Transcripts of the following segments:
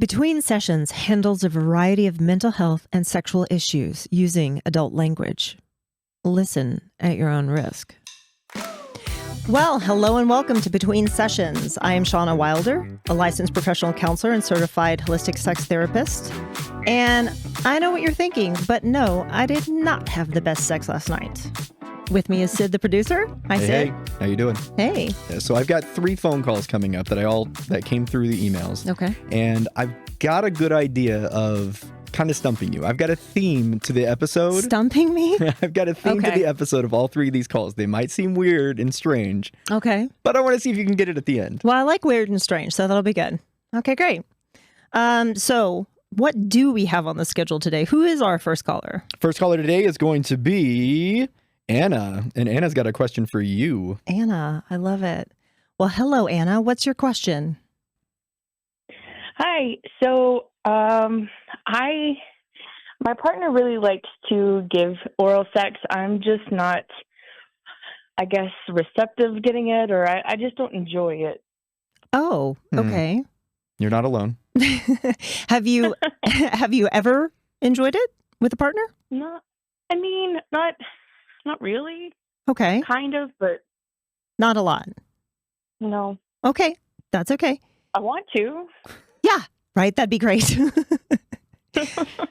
Between Sessions handles a variety of mental health and sexual issues using adult language. Listen at your own risk. Well, hello and welcome to Between Sessions. I am Shanna Wilder, a licensed professional counselor and certified holistic sex therapist. And I know what you're thinking, but no, I did not have the best sex last night. With me is Sid, the producer. Hi, Sid. Hey, how you doing? Hey. Yeah, so I've got 3 phone calls coming up that came through the emails. Okay. And I've got a good idea of kind of stumping you. I've got a theme to the episode. Stumping me? I've got a theme to the episode of all 3 of these calls. They might seem weird and strange. Okay. But I want to see if you can get it at the end. Well, I like weird and strange, so that'll be good. Okay, great. So what do we have on the schedule today? Who is our first caller? First caller today is going to be Anna. And Anna's got a question for you. Anna, I love it. Well, hello, Anna. What's your question? Hi. So, my partner really likes to give oral sex. I'm just not, I guess, receptive getting it, or I just don't enjoy it. Oh, okay. You're not alone. Have you ever enjoyed it with a partner? Not really. Okay. Kind of, but Not a lot. no. Okay. That's okay. I want to. Yeah. Right. That'd be great.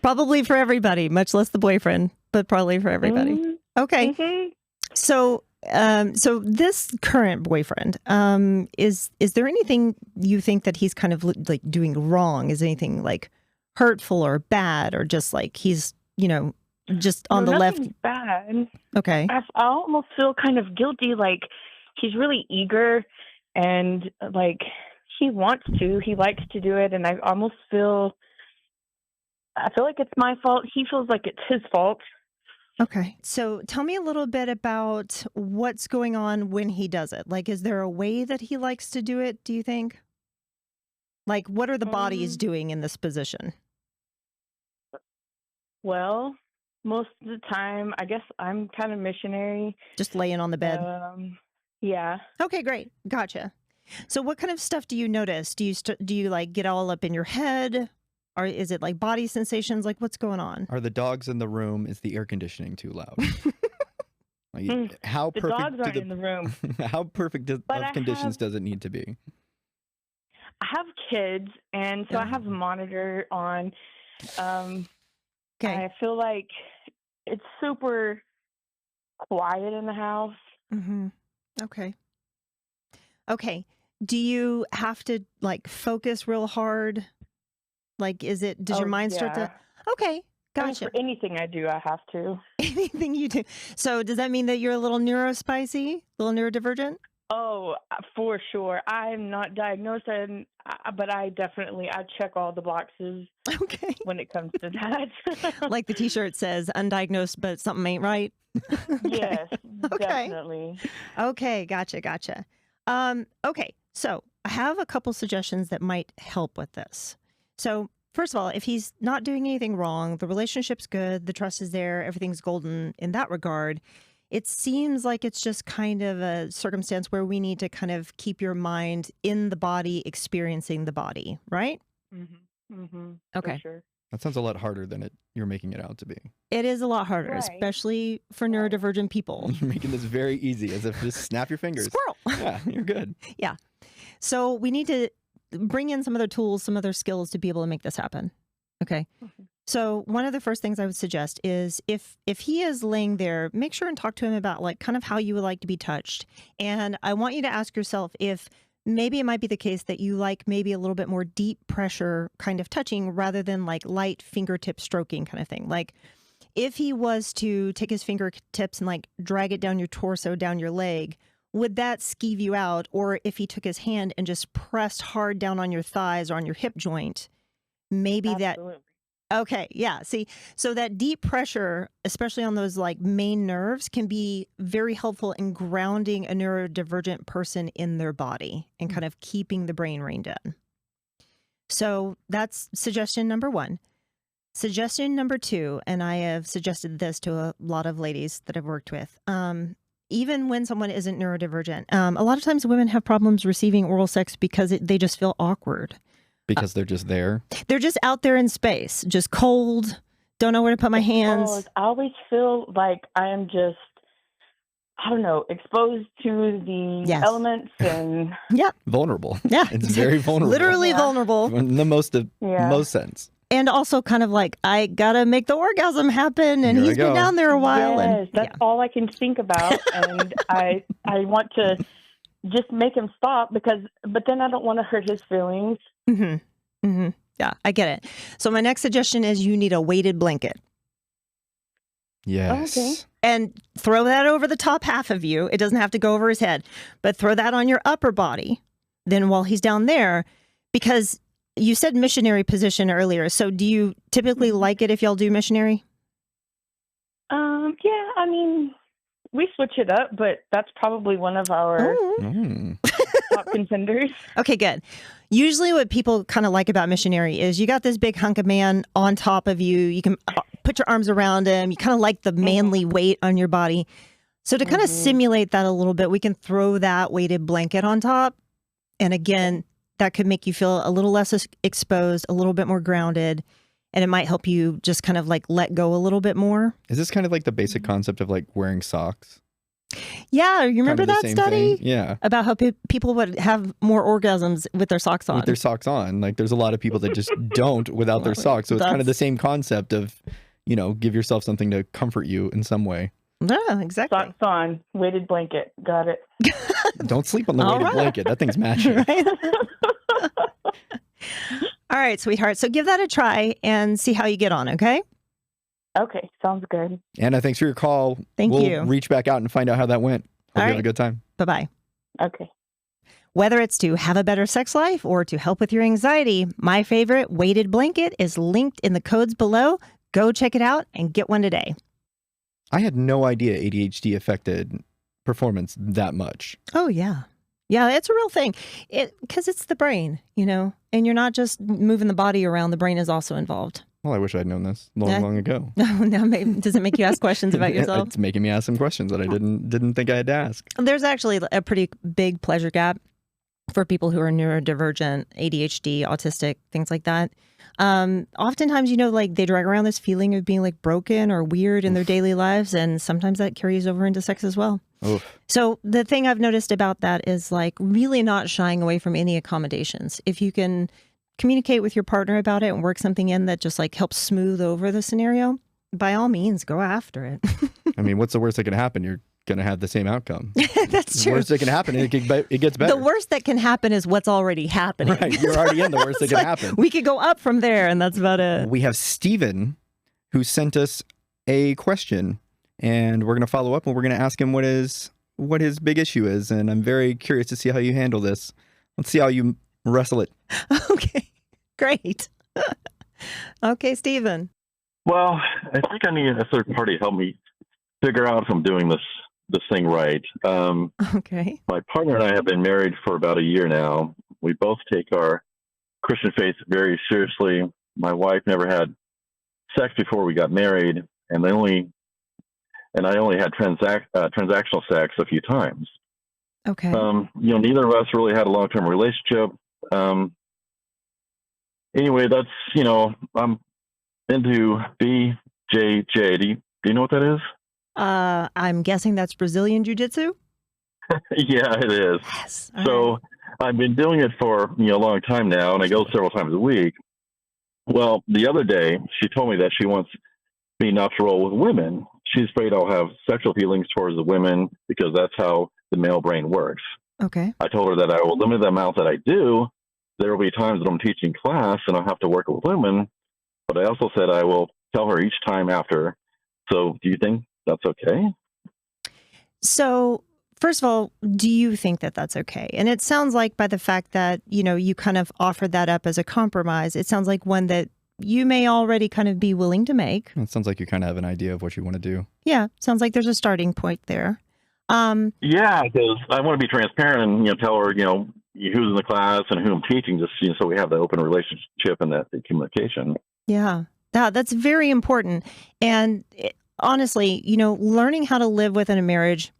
Probably for everybody, much less the boyfriend, but probably for everybody. Mhm. Okay. Mhm. So this current boyfriend, is there anything you think that he's kind of like doing wrong? Is anything like hurtful or bad, or just like he's, just on the left? Nothing's bad. Okay. I almost feel kind of guilty, like he's really eager and like he likes to do it, and I feel like it's my fault. He feels like it's his fault. Okay. So tell me a little bit about what's going on when he does it. Like, is there a way that he likes to do it, do you think? Like, what are the bodies doing in this position? Well, most of the time, I guess I'm kind of missionary. Just laying on the bed? Yeah. Okay, great. Gotcha. So what kind of stuff do you notice? Do you like get all up in your head? Or is it like body sensations? Like, what's going on? Are the dogs in the room? Is the air conditioning too loud? How The perfect dogs aren't in the room. How perfect of conditions does it need to be? I have kids, and so I have a monitor on. Okay. I feel like it's super quiet in the house. Mm-hmm. Okay. Okay. Do you have to like focus real hard? Like, does your mind start to? Okay. Gotcha. For anything I do, I have to. Anything you do. So does that mean that you're a little neurospicy, a little neurodivergent? Oh, for sure. I'm not diagnosed, but I check all the boxes. Okay. When it comes to that. Like the T-shirt says, undiagnosed, but something ain't right. Yes, Okay. definitely. Okay, gotcha. Okay, so I have a couple suggestions that might help with this. So first of all, if he's not doing anything wrong, the relationship's good, the trust is there, everything's golden in that regard, it seems like it's just kind of a circumstance where we need to kind of keep your mind in the body, experiencing the body, right? Mm-hmm. Mm-hmm. Okay. For sure. That sounds a lot harder than you're making it out to be. It is a lot harder, Right. especially for neurodivergent people. You're making this very easy, as if just snap your fingers. Squirrel. Yeah, you're good. Yeah. So we need to bring in some other tools, some other skills to be able to make this happen. Okay. Mhm. So one of the first things I would suggest is if he is laying there, make sure and talk to him about like kind of how you would like to be touched. And I want you to ask yourself if maybe it might be the case that you like maybe a little bit more deep pressure kind of touching rather than like light fingertip stroking kind of thing. Like if he was to take his fingertips and like drag it down your torso, down your leg, would that skeeve you out? Or if he took his hand and just pressed hard down on your thighs or on your hip joint, maybe Absolutely. Okay, yeah. See, so that deep pressure, especially on those like main nerves, can be very helpful in grounding a neurodivergent person in their body and kind of keeping the brain reined in. So that's suggestion number 1. Suggestion number 2, and I have suggested this to a lot of ladies that I've worked with. Even when someone isn't neurodivergent, a lot of times women have problems receiving oral sex because they just feel awkward. because they're just there. They're just out there in space, just cold, don't know where to put my hands. I always feel like I am just, I don't know, exposed to the elements and Vulnerable. Yeah. It's very vulnerable. Literally vulnerable. In the most sense. And also kind of like, I gotta make the orgasm happen, and he's been down there a while. Yes, and that's all I can think about. And I want to just make him stop but then I don't want to hurt his feelings. Mm-hmm. Mm-hmm. Yeah, I get it. So my next suggestion is you need a weighted blanket. Yes. Okay. And throw that over the top half of you. It doesn't have to go over his head, but throw that on your upper body. Then while he's down there, because you said missionary position earlier. So do you typically like it if y'all do missionary? Yeah, I mean, we switch it up, but that's probably one of our top contenders. Okay, good. Usually what people kind of like about missionary is you got this big hunk of man on top of you. You can put your arms around him. You kind of like the manly weight on your body. So to kind of simulate that a little bit, we can throw that weighted blanket on top. And again, that could make you feel a little less exposed, a little bit more grounded. And it might help you just kind of like let go a little bit more. Is this kind of like the basic concept of like wearing socks? Yeah, you remember Kind of that the same study? thing? Yeah. About how people would have more orgasms with their socks on. With their socks on. Like there's a lot of people that just don't without their socks. So it's kind of the same concept of, give yourself something to comfort you in some way. Yeah, exactly. Socks on, weighted blanket. Got it. Don't sleep on the weighted blanket. That thing's magic. Right? All right, sweetheart. So give that a try and see how you get on, okay? Okay, sounds good. Anna, thanks for your call. Thank you. We'll reach back out and find out how that went. Hope All you right. have a good time. Bye-bye. Okay. Whether it's to have a better sex life or to help with your anxiety, my favorite weighted blanket is linked in the codes below. Go check it out and get one today. I had no idea ADHD affected performance that much. Oh, yeah. Yeah, it's a real thing. Because it's the brain, and you're not just moving the body around. The brain is also involved. Well, I wish I'd known this long ago. Now, does it make you ask questions about yourself? It's making me ask some questions that I didn't think I had to ask. There's actually a pretty big pleasure gap for people who are neurodivergent, ADHD, autistic, things like that. Oftentimes, like they drag around this feeling of being like broken or weird in their daily lives. And sometimes that carries over into sex as well. Oof. So the thing I've noticed about that is like really not shying away from any accommodations. If you can communicate with your partner about it and work something in that just like helps smooth over the scenario, by all means, go after it. I mean, what's the worst that can happen? You're going to have the same outcome. That's true. The worst that can happen, it gets better. The worst that can happen is what's already happening. Right. You're already in the worst that can happen. We could go up from there, and that's about it. We have Steven who sent us a question, and we're going to follow up, and we're going to ask him what his big issue is. And I'm very curious to see how you handle this. Let's see how you wrestle it. Okay. Great. Okay, Steven. Well, I think I need a third party to help me figure out if I'm doing this thing right. Okay. My partner and I have been married for about a year now. We both take our Christian faith very seriously. My wife never had sex before we got married, and I only had transactional sex a few times. Okay. Neither of us really had a long-term relationship. Anyway, that's, I'm into BJJ. Do you know what that is? I'm guessing that's Brazilian Jiu-Jitsu? Yeah, it is. Yes. So I've been doing it for, a long time now, and I go several times a week. Well, the other day, she told me that she wants me not to roll with women. She's afraid I'll have sexual feelings towards the women because that's how the male brain works. Okay. I told her that I will limit the amount that I do. There will be times that I'm teaching class and I'll have to work with women, but I also said I will tell her each time after. So do you think that's okay? So first of all, do you think that that's okay? And it sounds like by the fact that, you kind of offered that up as a compromise, it sounds like one that you may already kind of be willing to make. It sounds like you kind of have an idea of what you want to do. Yeah. Sounds like there's a starting point there. Yeah, because I want to be transparent and, tell her, who's in the class and who I'm teaching, just so we have that open relationship and that communication. Yeah, that's very important. And honestly, learning how to live within a marriage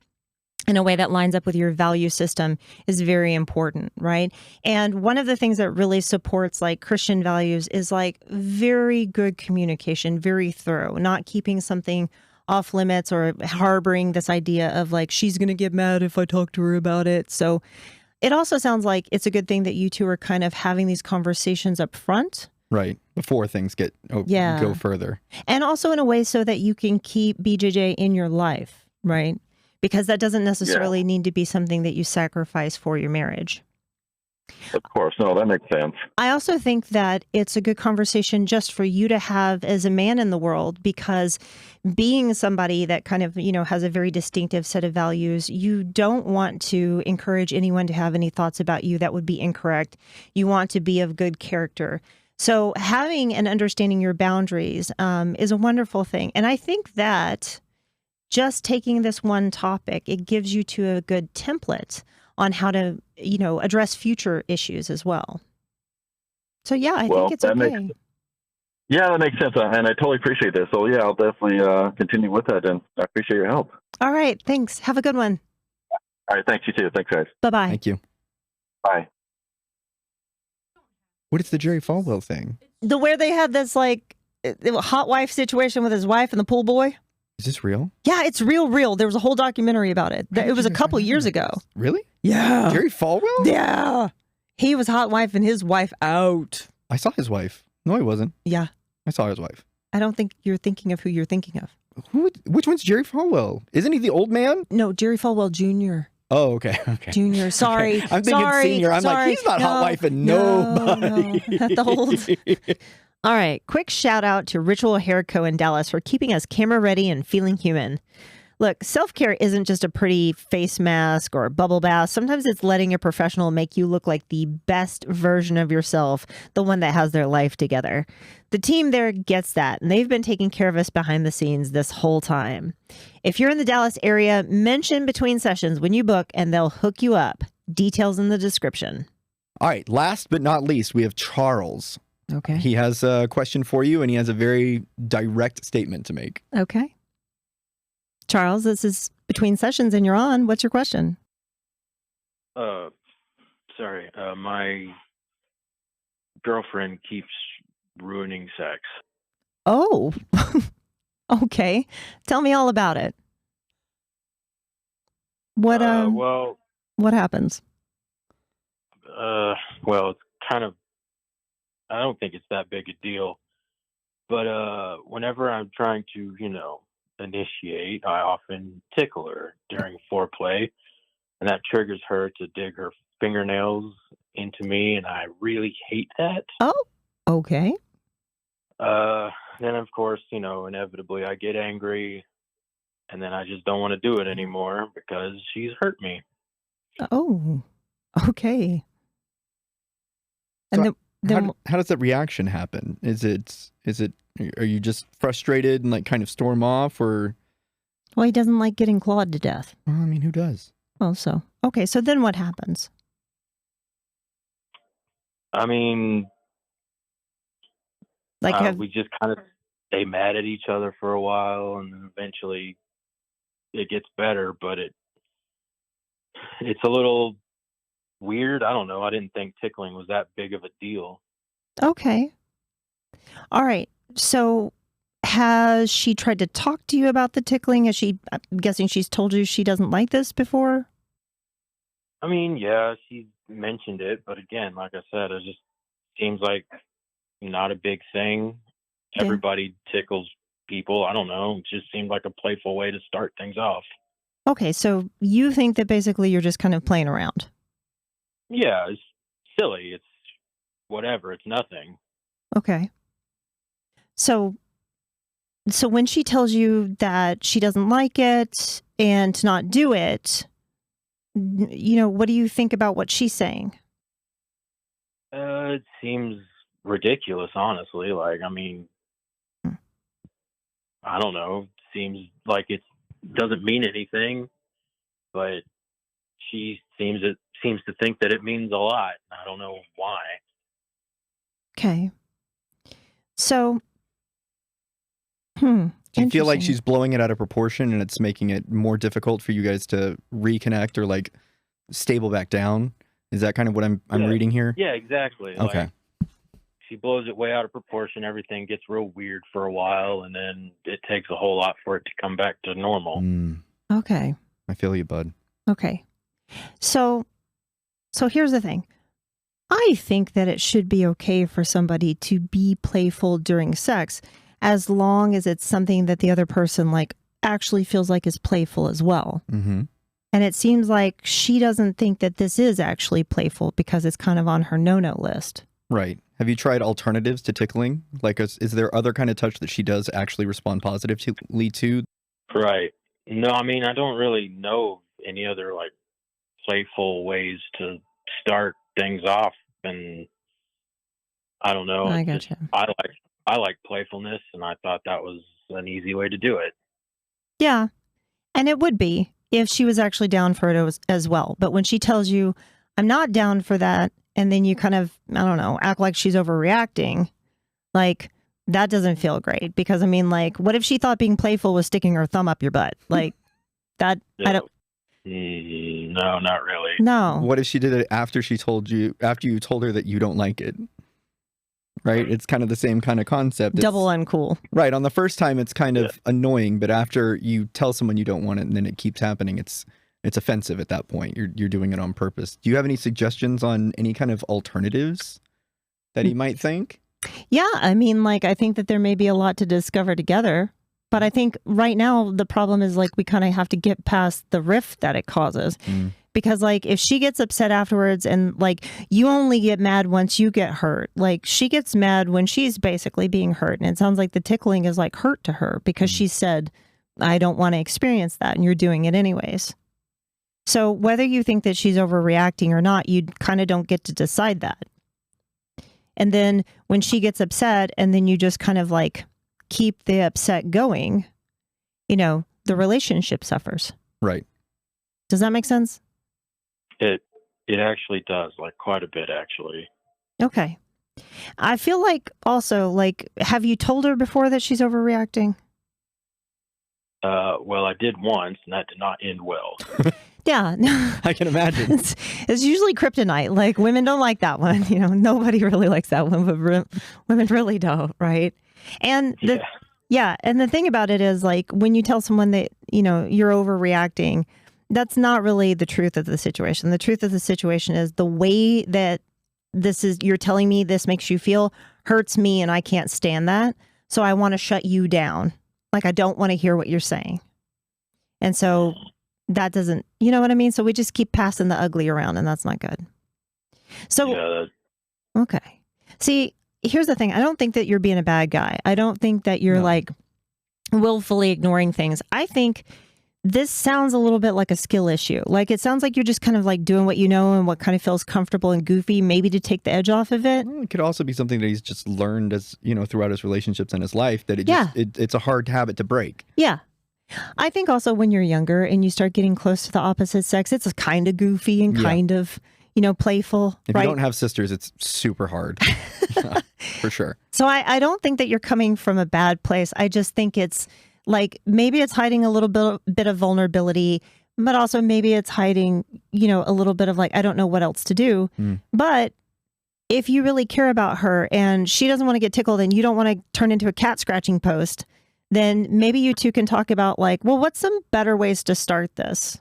in a way that lines up with your value system is very important, right? And one of the things that really supports like Christian values is like very good communication, very thorough, not keeping something off limits or harboring this idea of like, she's going to get mad if I talk to her about it. So it also sounds like it's a good thing that you two are kind of having these conversations up front. Right. Before things go further. And also in a way so that you can keep BJJ in your life, right? Because that doesn't necessarily need to be something that you sacrifice for your marriage. Of course. No, that makes sense. I also think that it's a good conversation just for you to have as a man in the world, because being somebody that kind of, has a very distinctive set of values, you don't want to encourage anyone to have any thoughts about you that would be incorrect. You want to be of good character. So having and understanding your boundaries is a wonderful thing. And I think that just taking this one topic, it gives you to a good template on how to, address future issues as well. So yeah, I think it's okay. That makes sense. And I totally appreciate this. So yeah, I'll definitely continue with that. And I appreciate your help. All right. Thanks. Have a good one. All right. Thanks, you too. Thanks, guys. Bye-bye. Thank you. Bye. What is the Jerry Falwell thing? Where they had this like hot wife situation with his wife and the pool boy. Is this real? Yeah, it's real. There was a whole documentary about it. It was a couple years ago. Really? Yeah. Jerry Falwell? Yeah. He was hot wife and his wife out. I saw his wife. No, I wasn't. Yeah. I saw his wife. I don't think you're thinking of who you're thinking of. Which one's Jerry Falwell? Isn't he the old man? No, Jerry Falwell Jr. Oh, okay. Junior, sorry. Okay. I'm thinking senior. I'm like, he's not hot wife and nobody. No, not the old. All right, quick shout out to Ritual Hair Co. in Dallas for keeping us camera ready and feeling human. Look, self-care isn't just a pretty face mask or a bubble bath. Sometimes it's letting a professional make you look like the best version of yourself, the one that has their life together. The team there gets that, and they've been taking care of us behind the scenes this whole time. If you're in the Dallas area, mention Between Sessions when you book, and they'll hook you up. Details in the description. All right, last but not least, we have Charles. Okay. He has a question for you, and he has a very direct statement to make. Okay. Charles, this is Between Sessions, and you're on. What's your question? Sorry. My girlfriend keeps ruining sex. Oh, okay. Tell me all about it. What happens? Well, it's kind of, I don't think it's that big a deal, but whenever I'm trying to, initiate, I often tickle her during foreplay, and that triggers her to dig her fingernails into me, and I really hate that. Oh, okay. Then of course, inevitably I get angry, and then I just don't want to do it anymore because she's hurt me. Oh, okay. And So then how does that reaction happen? Is it are you just frustrated and like kind of storm off, or? well, he doesn't like getting clawed to death. Well, I mean, who does? Well, so okay. So then what happens? I mean, Like, we just kind of stay mad at each other for a while, and then eventually it gets better, but it's a little weird. I don't know. I didn't think tickling was that big of a deal. okay. All right. So has she tried to talk to you about the tickling? I'm guessing she's told you she doesn't like this before? I mean, yeah, she mentioned it, but again, like I said, it just seems like not a big thing. Yeah. Everybody tickles people. I don't know. It just seemed like a playful way to start things off. Okay. So you think that basically you're just kind of playing around? Yeah, it's silly. It's whatever. It's nothing. Okay. So when she tells you that she doesn't like it and to not do it, what do you think about what she's saying? It seems ridiculous, honestly. Like, I mean, I don't know. Seems like it doesn't mean anything, but she seems to think that it means a lot. I don't know why. Okay. So, Do you feel like Interesting. she's blowing it out of proportion and it's making it more difficult for you guys to reconnect or like stable back down? Is that kind of what I'm Yeah. reading here? Yeah, exactly. Okay. Like, she blows it way out of proportion. Everything gets real weird for a while, and then it takes a whole lot for it to come back to normal. Okay. I feel you, bud. Okay. So here's the thing. I think that it should be okay for somebody to be playful during sex as long as it's something that the other person like actually feels like is playful as well. Mm-hmm. And it seems like she doesn't think that this is actually playful because it's kind of on her no-no list. Right. Have you tried alternatives to tickling? Like, is there other kind of touch that she does actually respond positively to? Right. No, I mean, I don't really know any other like playful ways to start things off, and I don't know. I It's just- gotcha. I like playfulness, and I thought that was an easy way to do it. Yeah. And it would be if she was actually down for it as well. But when she tells you, I'm not down for that, and then you kind of, I don't know, act like she's overreacting, like that doesn't feel great. Because I mean, like, what if she thought being playful was sticking her thumb up your butt? Like that, I don't, No, not really. no. What if she did it after you told her that you don't like it? Right? It's kind of the same kind of concept. Double uncool. Right. On the first time, it's kind of annoying, but after you tell someone you don't want it and then it keeps happening, it's offensive at that point. You're doing it on purpose. Do you have any suggestions on any kind of alternatives that he might think? Yeah. I mean, like, I think that there may be a lot to discover together. But I think right now the problem is like we kind of have to get past the rift that it causes. Because like if she gets upset afterwards and like you only get mad once you get hurt, like she gets mad when she's basically being hurt. And it sounds like the tickling is like hurt to her because she said, I don't want to experience that. And you're doing it anyways. So whether you think that she's overreacting or not, you kind of don't get to decide that. And then when she gets upset and then you just kind of like keep the upset going, you know, the relationship suffers. Right. Does that make sense? It actually does, like quite a bit, actually. Okay. I feel like also, like, have you told her before that she's overreacting? Well, I did once, and that did not end well. Yeah. I can imagine. It's usually kryptonite. Like, women don't like that one. You know, nobody really likes that one, but women really don't, right? And and the thing about it is, like, when you tell someone that, you know, you're overreacting, that's not really the truth of the situation. The truth of the situation is the way that you're telling me this makes you feel hurts me, and I can't stand that. So I want to shut you down. Like, I don't want to hear what you're saying. And so that doesn't, you know what I mean? So we just keep passing the ugly around, and that's not good. So, okay. See, here's the thing. I don't think that you're being a bad guy. I don't think that you're like willfully ignoring things. I think this sounds a little bit like a skill issue. Like, it sounds like you're just kind of like doing what you know and what kind of feels comfortable and goofy, maybe to take the edge off of it. Well, it could also be something that he's just learned as, you know, throughout his relationships and his life, that it's a hard habit to break. Yeah. I think also when you're younger and you start getting close to the opposite sex, it's kind of goofy and kind of, you know, playful. If you don't have sisters, it's super hard. For sure. So I don't think that you're coming from a bad place. I just think it's like maybe it's hiding a little bit of vulnerability, but also maybe it's hiding, you know, a little bit of like, I don't know what else to do. But if you really care about her and she doesn't want to get tickled and you don't want to turn into a cat scratching post, then maybe you two can talk about like, well, what's some better ways to start this?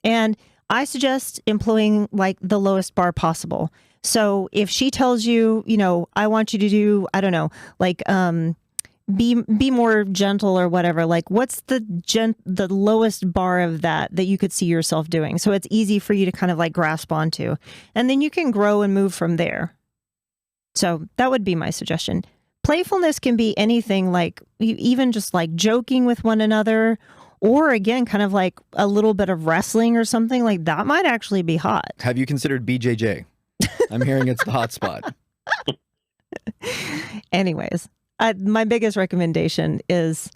And I suggest employing like the lowest bar possible. So if she tells you, you know, I want you to do, I don't know, like, be more gentle or whatever, like what's the lowest bar of that you could see yourself doing? So it's easy for you to kind of like grasp onto, and then you can grow and move from there. So that would be my suggestion. Playfulness can be anything, like even just like joking with one another, or again, kind of like a little bit of wrestling or something like that might actually be hot. Have you considered BJJ? I'm hearing it's the hot spot. Anyways, my biggest recommendation is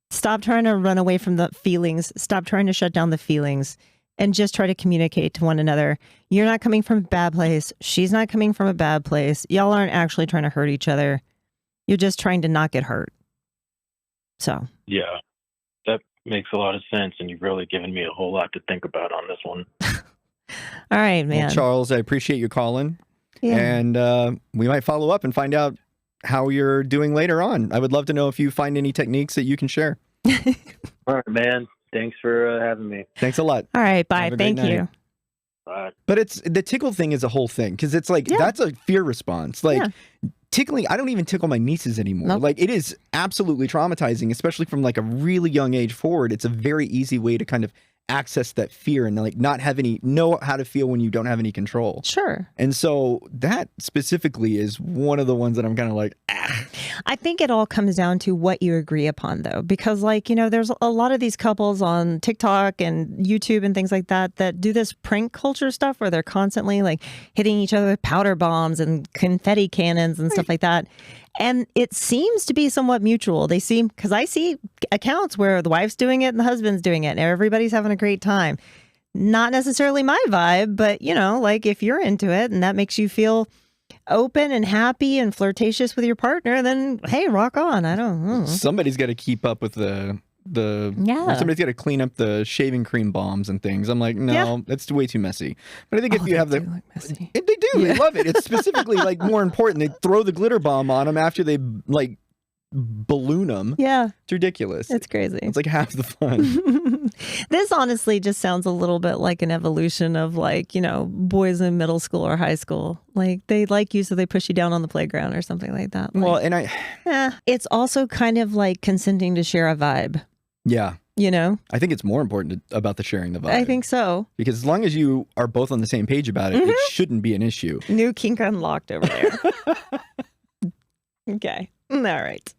stop trying to run away from the feelings. Stop trying to shut down the feelings and just try to communicate to one another. You're not coming from a bad place. She's not coming from a bad place. Y'all aren't actually trying to hurt each other. You're just trying to not get hurt. So, Yeah, that makes a lot of sense, and you've really given me a whole lot to think about on this one. all right, man. Well, Charles, I appreciate you calling. Yeah. And we might follow up and find out how you're doing later on. I would love to know if you find any techniques that you can share. All right, man. Thanks for having me. Thanks a lot. All right, bye. Have a great Thank you. night. Bye. But it's the tickle thing is a whole thing because it's like Yeah. that's a fear response. Like Yeah. tickling, I don't even tickle my nieces anymore. Nope. Like it is absolutely traumatizing, especially from like a really young age forward. It's a very easy way to kind of access that fear and like not have know how to feel when you don't have any control. Sure. And so that specifically is one of the ones that I'm kind of like, ah. I think it all comes down to what you agree upon, though, because, like, there's a lot of these couples on TikTok and YouTube and things like that do this prank culture stuff where they're constantly like hitting each other with powder bombs and confetti cannons and stuff like that. And it seems to be somewhat mutual. Because I see accounts where the wife's doing it and the husband's doing it and everybody's having a great time. Not necessarily my vibe, but, like if you're into it and that makes you feel open and happy and flirtatious with your partner, then hey, rock on. I don't know. Somebody's got to keep up with the Yeah. somebody's got to clean up the shaving cream bombs and things. I'm like, no, that's way too messy. But I think if you have they do look messy. they do, they love it. It's specifically like more important. They throw the glitter bomb on them after they like balloon them. Yeah, It's ridiculous. it's crazy. It's like half the fun. This honestly just sounds a little bit like an evolution of like, boys in middle school or high school. Like they like you, so they push you down on the playground or something like that. Well, Like, and it's also kind of like consenting to share a vibe, yeah, I think it's more important about the sharing the vibe. I think so. because as long as you are both on the same page about it, it shouldn't be an issue. New kink unlocked over there. Okay. All right.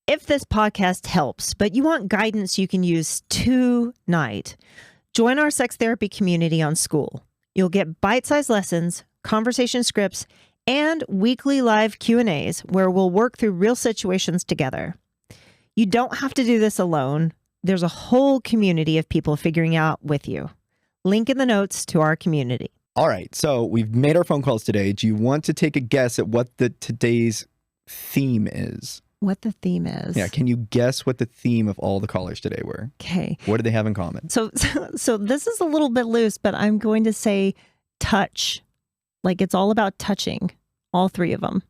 If this podcast helps, but you want guidance you can use tonight, join our sex therapy community on School. You'll get bite-sized lessons, conversation scripts, and weekly live Q&As where we'll work through real situations together. You don't have to do this alone. There's a whole community of people figuring out with you. Link in the notes to our community. All right, so we've made our phone calls today. Do you want to take a guess at what today's theme is? What the theme is. Yeah, can you guess what the theme of all the callers today were? Okay. What do they have in common? So this is a little bit loose, but I'm going to say touch. Like it's all about touching. All three of them.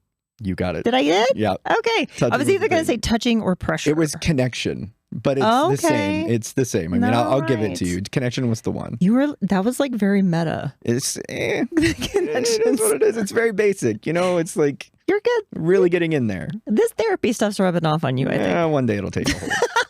You got it. Did I get it? Yeah. Okay. Touching I was was either the going to thing. say touching or pressure. It was connection, but it's the same. Okay. It's the same. I mean, I'll give it to Right. you. Connection was the one. That was like very meta. It's it Connections. is what it is. It's very basic. It's like You're good. really getting in there. This therapy stuff's rubbing off on you, I think. Yeah, one day it'll take a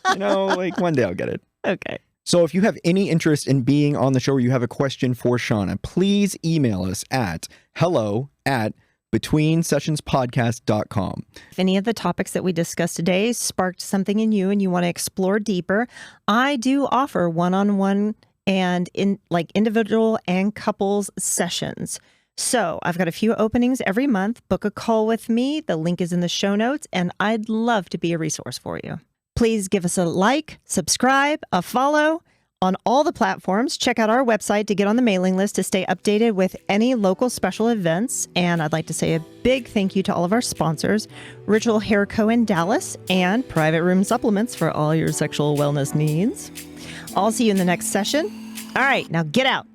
hold. Like one day I'll get it. Okay. So if you have any interest in being on the show or you have a question for Shauna, please email us at hello@betweensessionspodcast.com. If any of the topics that we discussed today sparked something in you and you want to explore deeper, I do offer one-on-one and individual and couples sessions. So I've got a few openings every month. Book a call with me. The link is in the show notes, and I'd love to be a resource for you. Please give us a like, subscribe, a follow on all the platforms. Check out our website to get on the mailing list to stay updated with any local special events. And I'd like to say a big thank you to all of our sponsors, Ritual Hair Co. in Dallas and Private Room Supplements for all your sexual wellness needs. I'll see you in the next session. All right, now get out.